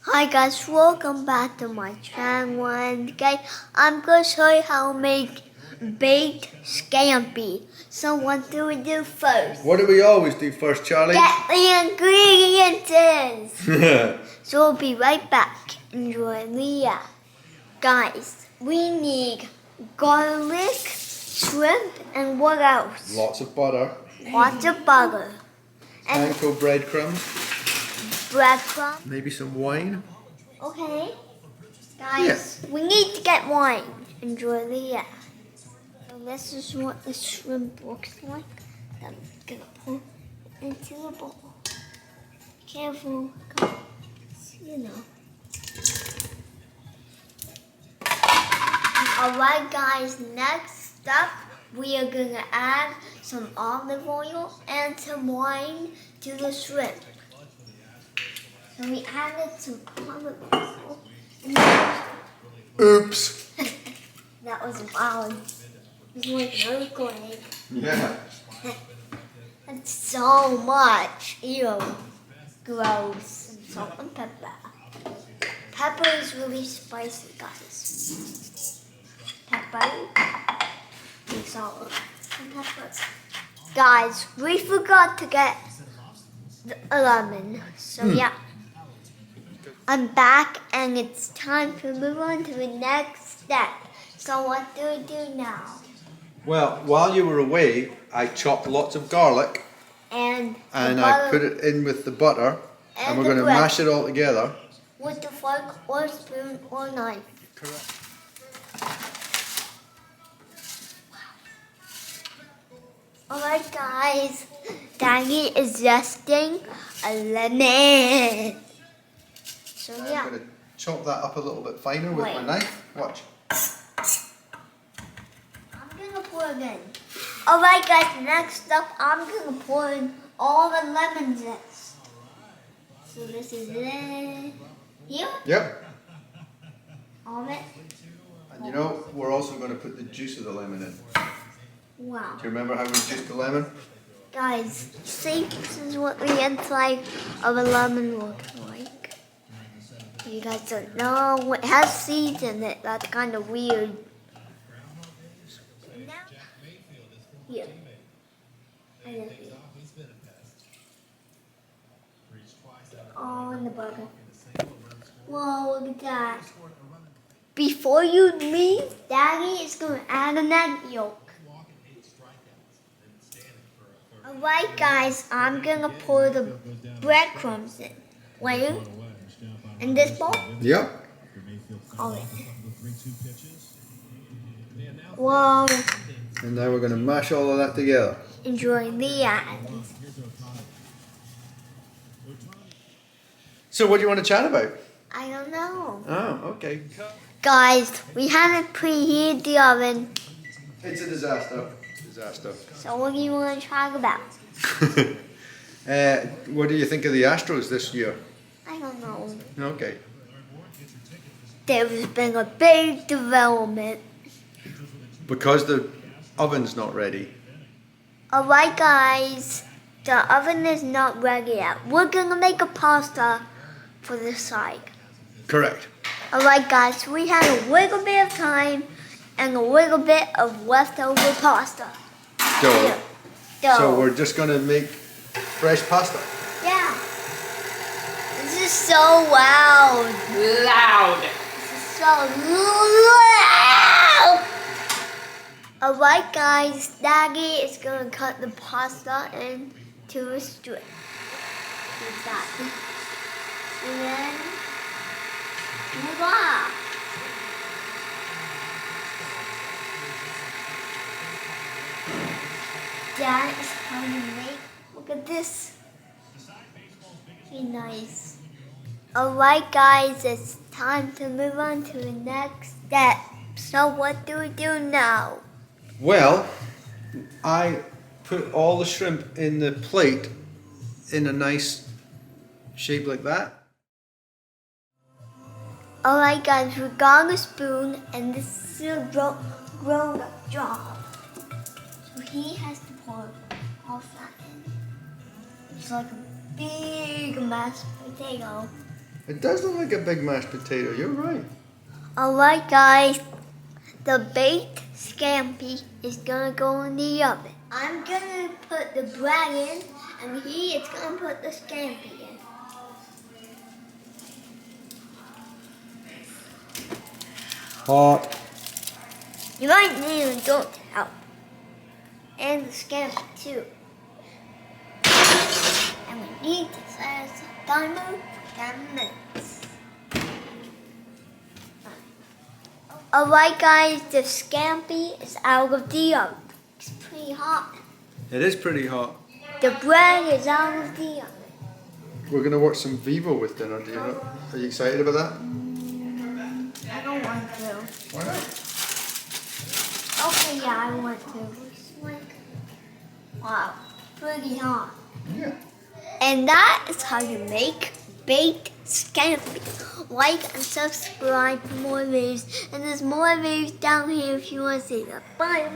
Hi guys, welcome back to my channel. And guys, I'm going to show you how to make baked scampi. So what do we do first? What do we always do first, Charlie? Get the ingredients! So we'll be right back. Enjoy the Guys, we need garlic, shrimp, and what else? Lots of butter. Lots of butter. And Panko breadcrumbs. breadcrumbs. Maybe some wine. Okay. Guys, we need to get wine. Enjoy the So this is what the shrimp looks like. I'm gonna pour it into the bowl. Careful, guys. You know. Alright guys, next up we are gonna add some olive oil and some wine to the shrimp. So we added some olive oil. Oops. That was loud. It was like an earthquake. Yeah. That's so much. Ew. Gross. And salt and pepper. Pepper is really spicy, guys. Pepper. And salt and pepper. Guys, we forgot to get a lemon. So yeah. I'm back and it's time to move on to the next step. So what do we do now? Well, while you were away, I chopped lots of garlic And I put it in with the butter and we're going to mash it all together. With the fork or spoon or knife. Correct. Alright guys, Daddy is zesting a lemon. So yeah. I'm going to chop that up a little bit finer with my knife. Watch. I'm going to pour it in. Alright guys, next up I'm going to pour in all the lemon zest. So this is it. Here? Yep. All of it? And you know, we're also going to put the juice of the lemon in. Wow. Do you remember how we juiced the lemon? Guys, see, this is what the inside of a lemon looks like. You guys don't know. It has seeds in it. That's kind of weird. Here. I love you. Oh, in the burger. Whoa, look at that. Before you leave, Daddy is going to add an egg yolk. Alright guys, I'm going to pour the breadcrumbs in. Wait. In this bowl? Yep. Alright. Whoa. And now we're going to mash all of that together. Enjoy the end. So what do you want to chat about? I don't know. Oh, okay. Guys, we haven't preheated the oven. It's a disaster. So what do you want to talk about? What do you think of the Astros this year? I don't know. Okay. There's been a big development. Because the oven's not ready. Alright guys, the oven is not ready yet. We're going to make a pasta for the side. Correct. Alright guys, we had a little bit of time and a little bit of leftover pasta. So we're just going to make fresh pasta. Yeah. This is so loud. This is so loud. Alright guys, Daddy is going to cut the pasta into a strip. Like that. And then, voila. Dad is going to make, look at this. Very nice. Alright guys, it's time to move on to the next step. So what do we do now? Well, I put all the shrimp in the plate in a nice shape like that. Alright guys, we got a spoon and this is a grown up jar. So he has to pour all that in. It's like a big mashed potato. It does look like a big mashed potato. You're right. Alright guys, the baked scampi is gonna go in the oven. I'm gonna put the bread in and he is gonna put the scampi in. Hot. You might need an adult to help. And the scampi too. And we need to set a timer for 10 minutes. Alright guys, the scampi is out of the oven. It's pretty hot. It is pretty hot. The bread is out of the oven. We're gonna watch some Vivo with dinner. Do you know? Are you excited about that? I don't want to. Why not? Okay, yeah, I want to. It's like, wow, pretty hot. Yeah. And that is how you make baked scampi. Like and subscribe for more videos. And there's more videos down here if you want to see them. Bye.